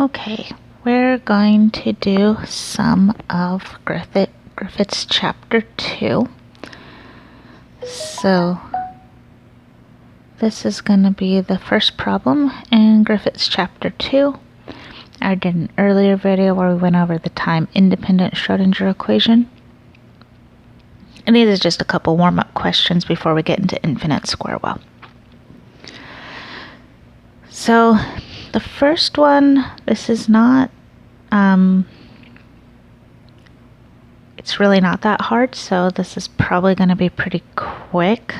Okay, we're going to do some of Griffiths chapter 2. So this is going to be the first problem in Griffiths chapter 2. I did an earlier video where we went over the time-independent Schrodinger equation. And these are just a couple warm-up questions before we get into infinite square well. So the first one, this is not, it's really not that hard, so this is probably going to be pretty quick,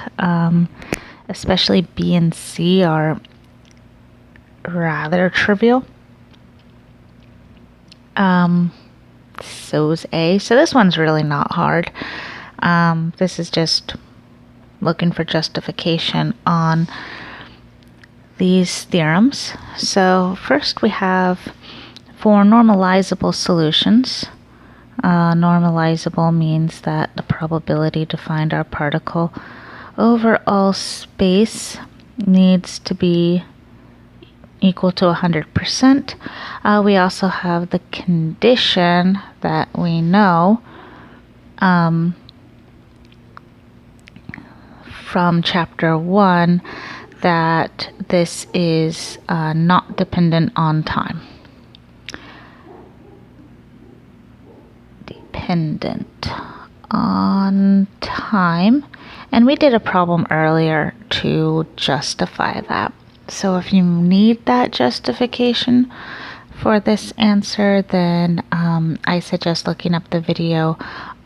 especially B and C are rather trivial. So's A. So this one's really not hard. This is just looking for justification on these theorems. So first we have for normalizable solutions. Normalizable means that the probability to find our particle over all space needs to be equal to 100%. We also have the condition that we know from chapter 1 that this is not dependent on time. Dependent on time. And we did a problem earlier to justify that. So if you need that justification for this answer, then I suggest looking up the video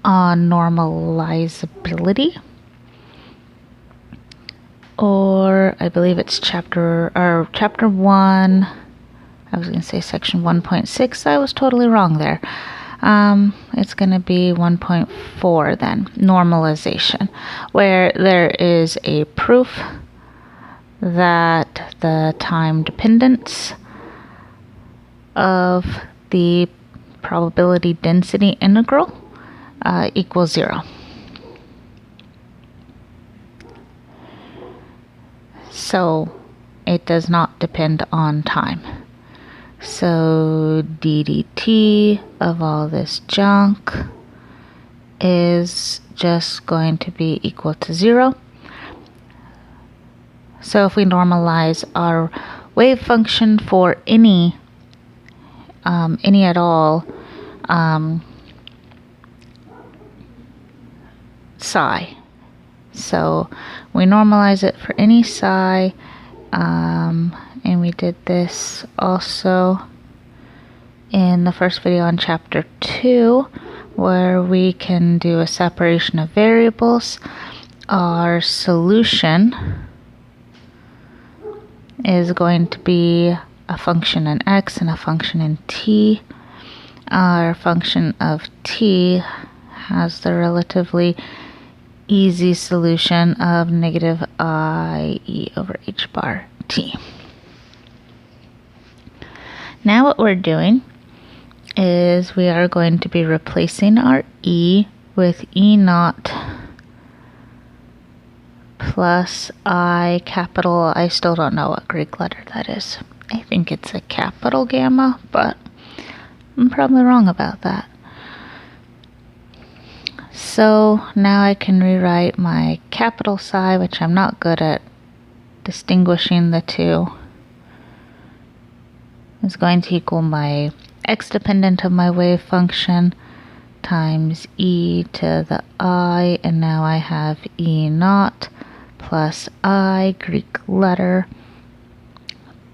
on normalizability. Or I believe it's chapter 1, I was going to say section 1.6. I was totally wrong there. It's going to be 1.4 then, normalization, where there is a proof that the time dependence of the probability density integral equals 0. So it does not depend on time. So ddt of all this junk is just going to be equal to 0. So if we normalize our wave function for any at all psi, so we normalize it for any psi, and we did this also in the first video on chapter 2, where we can do a separation of variables. Our solution is going to be a function in x and a function in t. Our function of t has the relatively easy solution of negative I e over h bar t. Now what we're doing is we are going to be replacing our e with e naught plus I capital, I still don't know what Greek letter that is. I think it's a capital gamma, but I'm probably wrong about that. So now I can rewrite my capital psi, which I'm not good at distinguishing the two, is going to equal my x dependent of my wave function times e to the I, and now I have e naught plus I, Greek letter,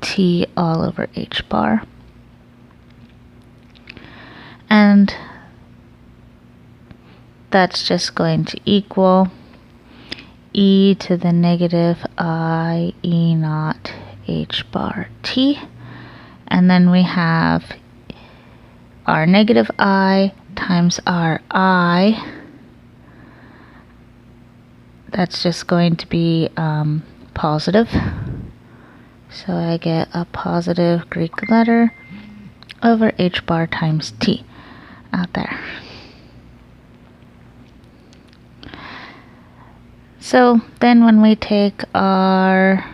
t all over h bar. And that's just going to equal e to the negative I e naught h bar t. And then we have our negative I times our I. That's just going to be positive. So I get a positive Greek letter over h bar times t out there. So then when we take our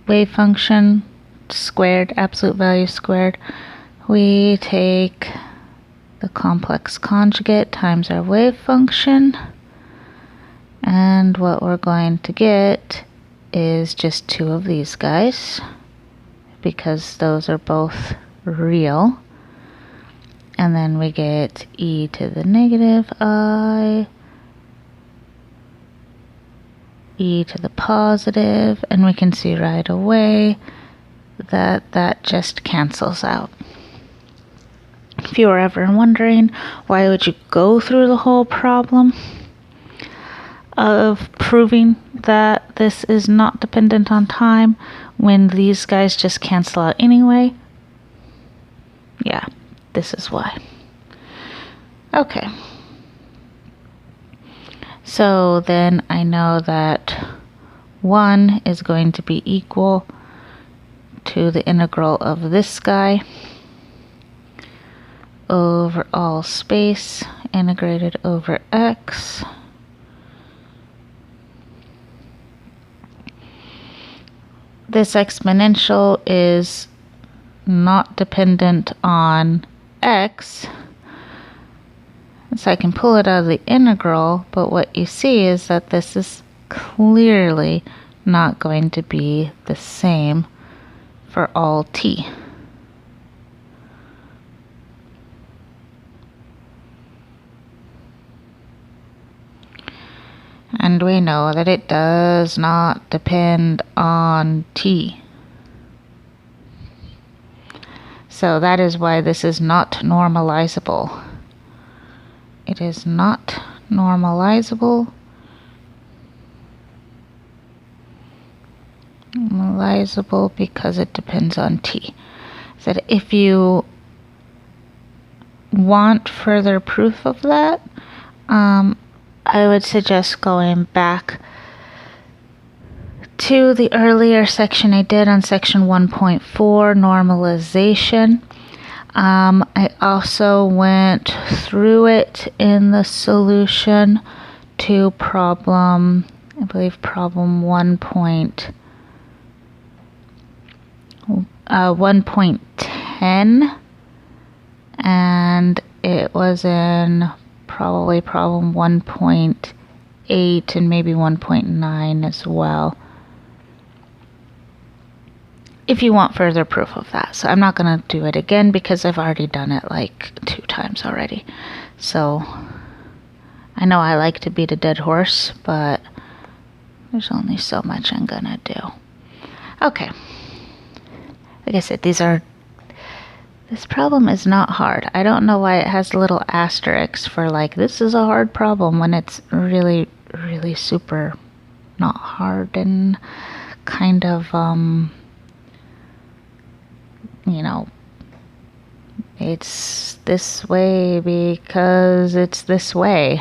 wave function squared, absolute value squared, we take the complex conjugate times our wave function, and what we're going to get is just two of these guys because those are both real. And then we get e to the negative I, e to the positive, and we can see right away that that just cancels out. If you were ever wondering why would you go through the whole problem of proving that this is not dependent on time when these guys just cancel out anyway, yeah, this is why. Okay. So then I know that 1 is going to be equal to the integral of this guy over all space integrated over x. This exponential is not dependent on x, so I can pull it out of the integral, but what you see is that this is clearly not going to be the same for all t. And we know that it does not depend on t. So that is why this is not normalizable. It is not normalizable. Normalizable because it depends on t. So that if you want further proof of that, I would suggest going back to the earlier section I did on section 1.4, normalization. I also went through it in the solution to problem, I believe problem 1.10, and it was in probably problem 1.8 and maybe 1.9 as well, if you want further proof of that. So I'm not going to do it again because I've already done it like 2 times already. So I know I like to beat a dead horse, but there's only so much I'm going to do. Okay. Like I said, this problem is not hard. I don't know why it has a little asterisk for like, this is a hard problem, when it's really, really super not hard and kind of, you know, it's this way because it's this way.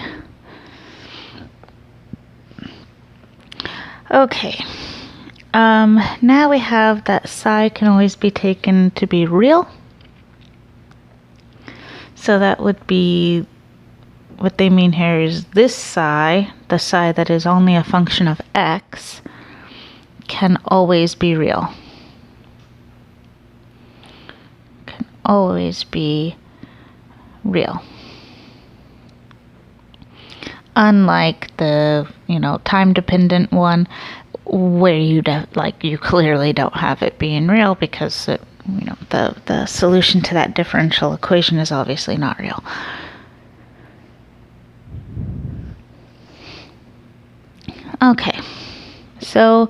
Okay. Now we have that psi can always be taken to be real. So that would be, what they mean here is this psi, the psi that is only a function of x, can always be real. Can always be real. Unlike the, time-dependent one, where you clearly don't have it being real because it, the solution to that differential equation is obviously not real. Okay, so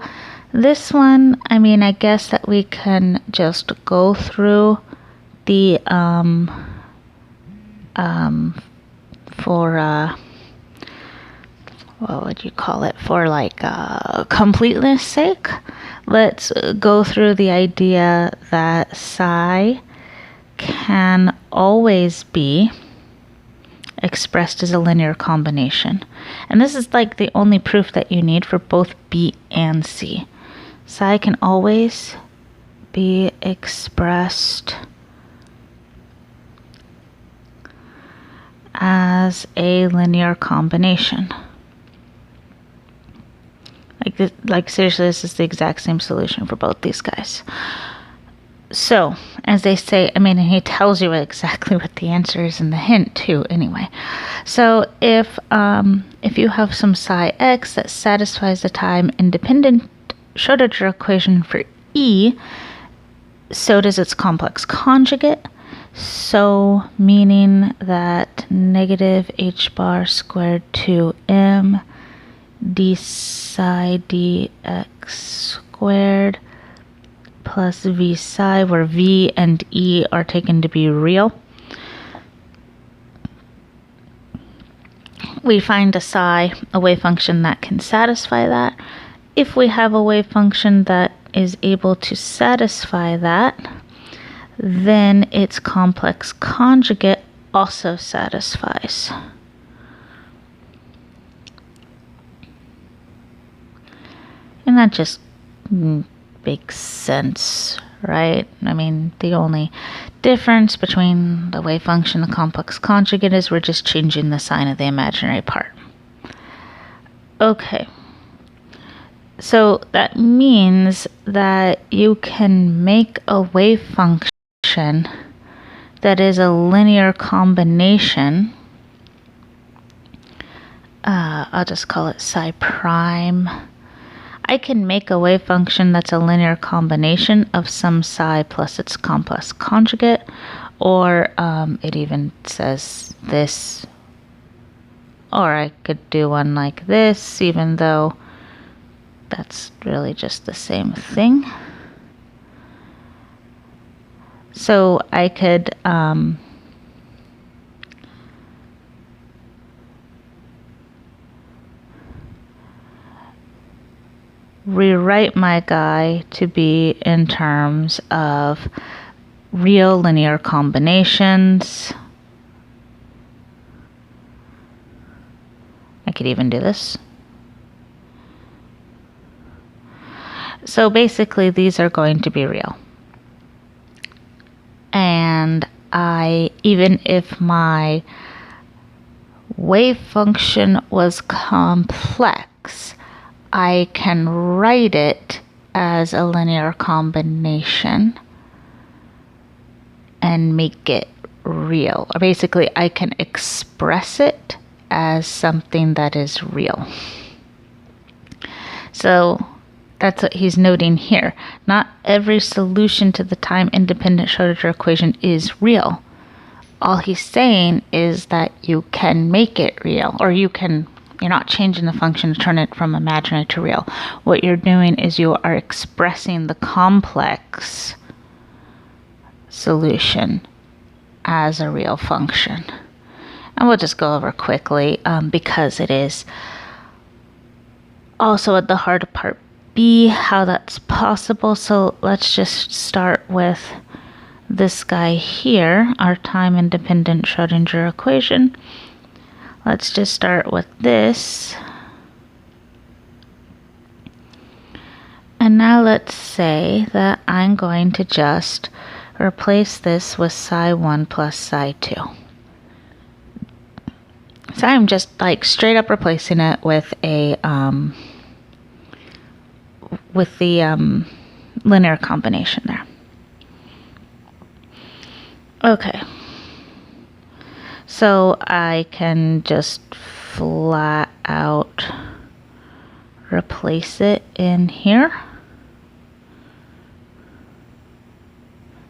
this one, I guess that we can just go through the for what would you call it, for completeness sake, let's go through the idea that psi can always be expressed as a linear combination. And this is like the only proof that you need for both B and C. Psi can always be expressed as a linear combination. Like seriously, this is the exact same solution for both these guys. So, as they say, I mean, and he tells you exactly what the answer is in the hint too, anyway. So, if you have some psi x that satisfies the time-independent Schrödinger equation for E, so does its complex conjugate. So, meaning that negative h bar squared 2m d psi dx squared plus v psi, where v and e are taken to be real. We find a wave function that can satisfy that. If we have a wave function that is able to satisfy that, then its complex conjugate also satisfies. And that just makes sense, right? I mean, the only difference between the wave function and the complex conjugate is we're just changing the sign of the imaginary part. Okay. So that means that you can make a wave function that is a linear combination. I'll just call it psi prime. I can make a wave function that's a linear combination of some psi plus its complex conjugate, or it even says this, or I could do one like this, even though that's really just the same thing. So I could rewrite my guy to be in terms of real linear combinations. I could even do this. So basically these are going to be real. And even if my wave function was complex, I can write it as a linear combination and make it real. Or basically, I can express it as something that is real. So that's what he's noting here. Not every solution to the time-independent Schrödinger equation is real. All he's saying is that you can make it real, or you're not changing the function to turn it from imaginary to real. What you're doing is you are expressing the complex solution as a real function. And we'll just go over quickly because it is also at the heart of part B how that's possible. So let's just start with this guy here, our time-independent Schrödinger equation. Let's just start with this. And now let's say that I'm going to just replace this with psi 1 plus psi 2. So I'm just like straight up replacing it with a with the linear combination there. Okay. So I can just flat out replace it in here.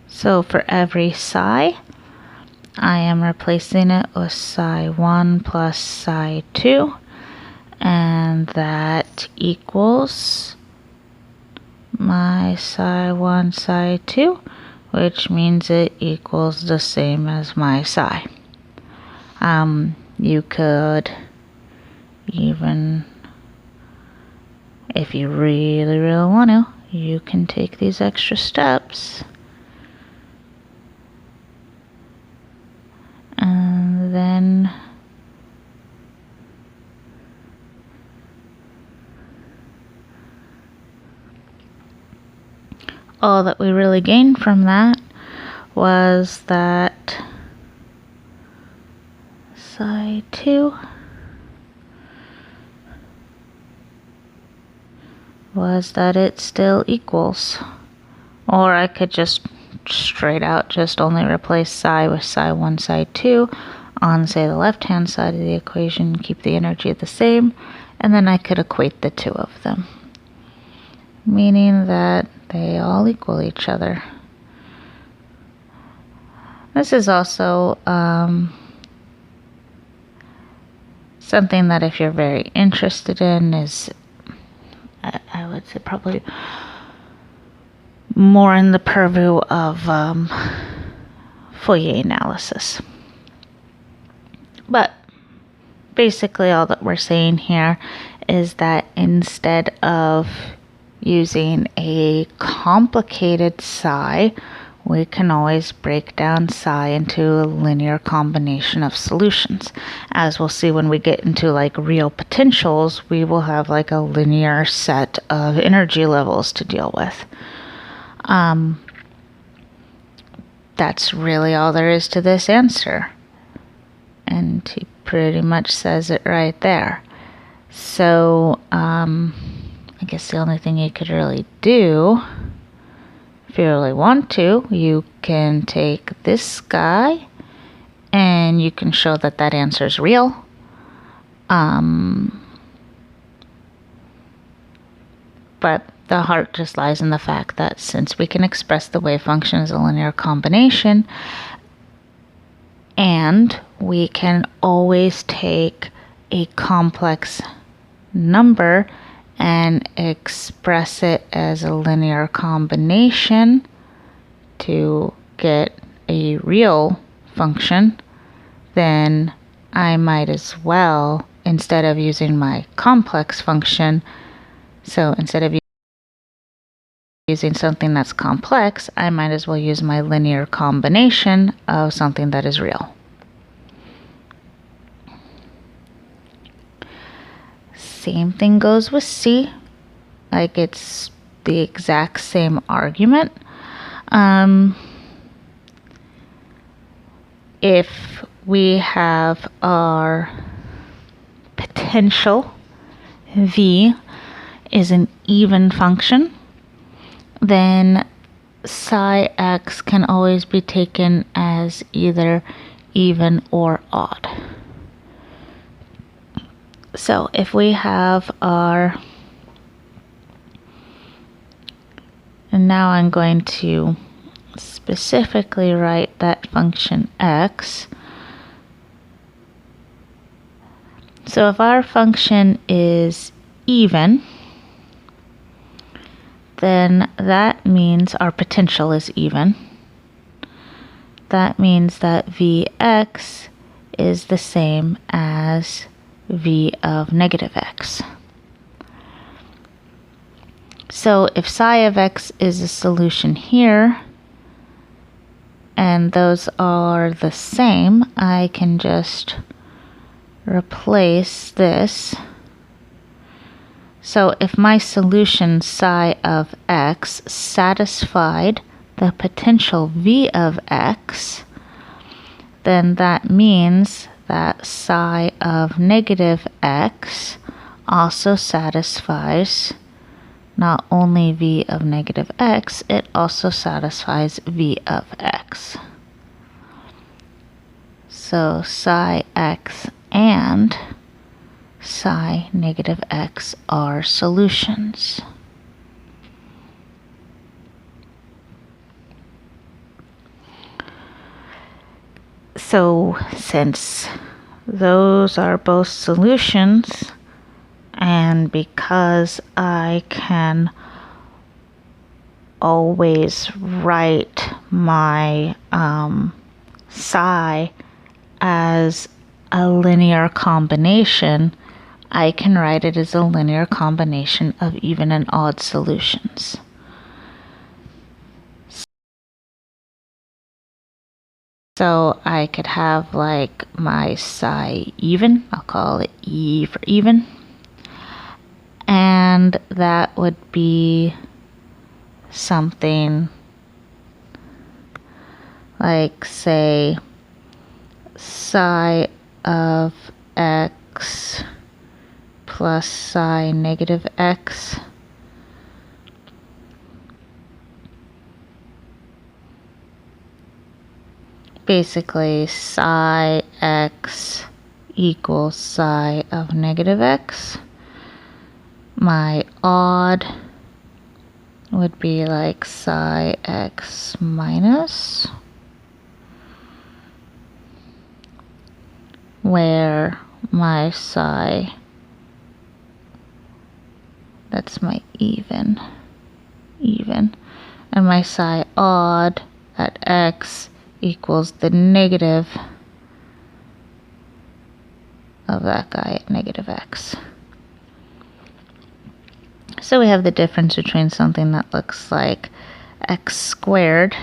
So for every psi, I am replacing it with psi 1 plus psi 2, and that equals my psi 1 psi 2, which means it equals the same as my psi. You could even, if you really want to, you can take these extra steps and then all that we really gained from that was that psi 2 was that it still equals. Or I could just straight out just only replace psi with psi 1, psi 2 on, say, the left-hand side of the equation, keep the energy the same, and then I could equate the two of them, meaning that they all equal each other. This is also something that if you're very interested in is, I would say, probably more in the purview of Fourier analysis. But basically all that we're saying here is that instead of using a complicated psi, we can always break down psi into a linear combination of solutions. As we'll see when we get into like real potentials, we will have like a linear set of energy levels to deal with. That's really all there is to this answer. And he pretty much says it right there. So, I guess the only thing you could really do, if you really want to, you can take this guy and you can show that that answer is real. But the heart just lies in the fact that since we can express the wave function as a linear combination, and we can always take a complex number and express it as a linear combination to get a real function, then I might as well, instead of using my complex function, so instead of using something that's complex, I might as well use my linear combination of something that is real. Same thing goes with C. Like, it's the exact same argument. If we have our potential V is an even function, then psi x can always be taken as either even or odd. So if we have our, and now I'm going to specifically write that function x. So if our function is even, then that means our potential is even. That means that Vx is the same as V of negative x. So if psi of x is a solution here, and those are the same, I can just replace this. So if my solution psi of x satisfied the potential V of x, then that means that psi of negative x also satisfies not only V of negative x, it also satisfies V of x. So psi x and psi negative x are solutions. So since those are both solutions, and because I can always write my psi as a linear combination, I can write it as a linear combination of even and odd solutions. So I could have like my psi even, I'll call it E for even, and that would be something like, say, psi of x plus psi negative x basically psi x equals psi of negative x. My odd would be like psi x minus, where my psi, that's my even, and my psi odd at x equals the negative of that guy at negative x. So we have the difference between something that looks like x squared,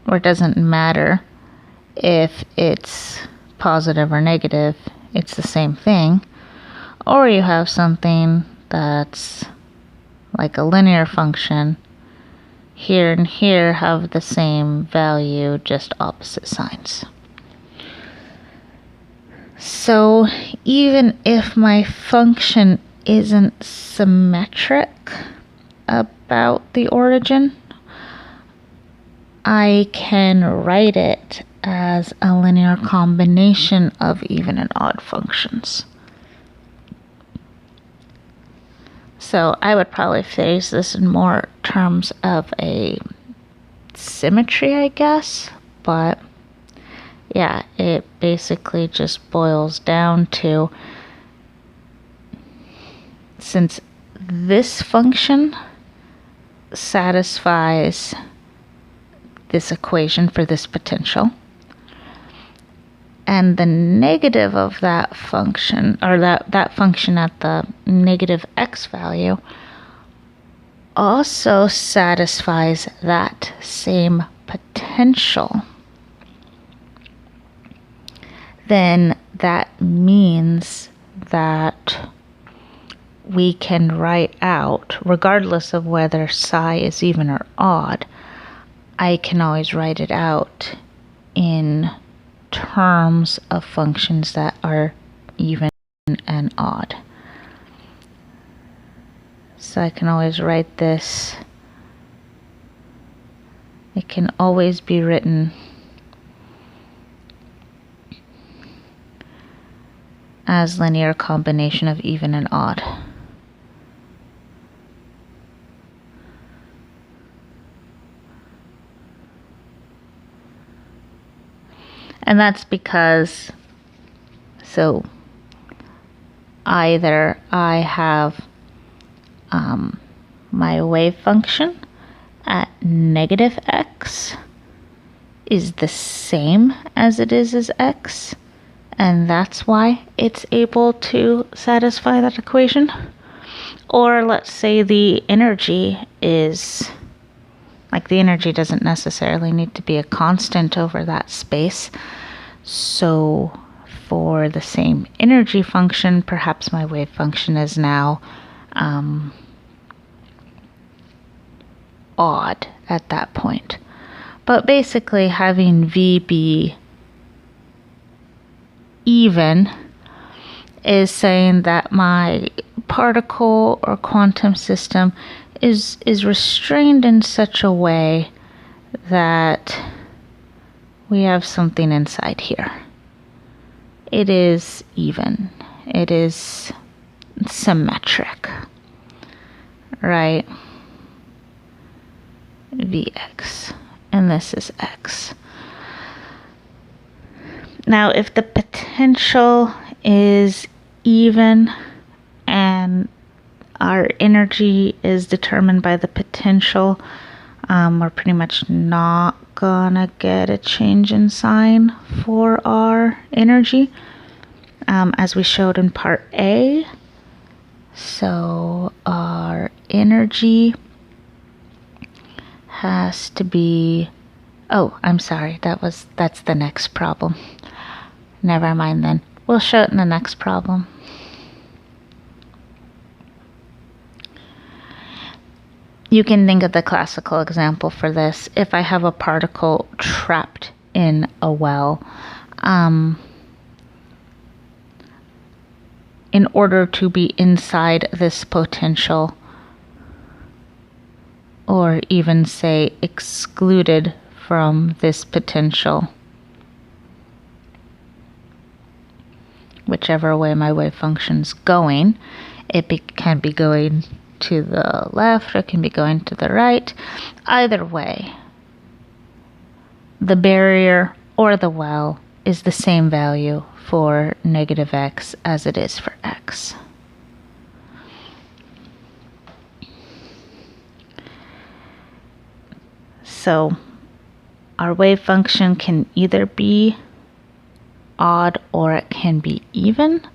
where it doesn't matter if it's positive or negative, it's the same thing, or you have something that's like a linear function. Here and here have the same value, just opposite signs. So even if my function isn't symmetric about the origin, I can write it as a linear combination of even and odd functions. So I would probably phrase this in more terms of a symmetry, I guess, but yeah, it basically just boils down to, since this function satisfies this equation for this potential, and the negative of that function, or that function at the negative x value, also satisfies that same potential, then that means that we can write out, regardless of whether psi is even or odd, I can always write it out in terms of functions that are even and odd. So I can always write this, it can always be written as linear combination of even and odd. And that's because, so either I have my wave function at negative x is the same as it is as x, and that's why it's able to satisfy that equation. Or let's say the energy is, like, the energy doesn't necessarily need to be a constant over that space. So for the same energy function, perhaps my wave function is now odd at that point. But basically having V be even is saying that my particle or quantum system is restrained in such a way that we have something inside here. It is even. It is symmetric, right? Vx, and this is x. Now, if the potential is even and our energy is determined by the potential, we're pretty much not gonna get a change in sign for our energy, as we showed in part A. So our energy has to be, oh, I'm sorry, that's the next problem. Never mind then. We'll show it in the next problem. You can think of the classical example for this. If I have a particle trapped in a well, in order to be inside this potential, or even say excluded from this potential, whichever way my wave function's going. Can be going to the left or it can be going to the right. Either way, the barrier or the well is the same value for negative x as it is for x. So our wave function can either be odd or it can be even,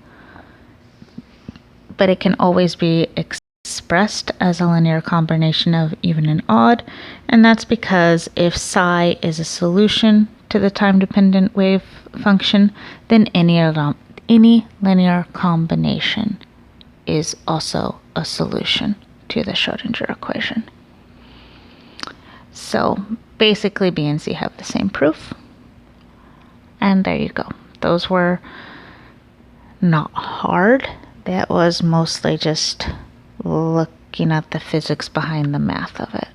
but it can always be expressed as a linear combination of even and odd, and that's because if psi is a solution to the time-dependent wave function, then any linear combination is also a solution to the Schrodinger equation. So basically B and C have the same proof, and there you go. Those were not hard. That was mostly just looking at the physics behind the math of it.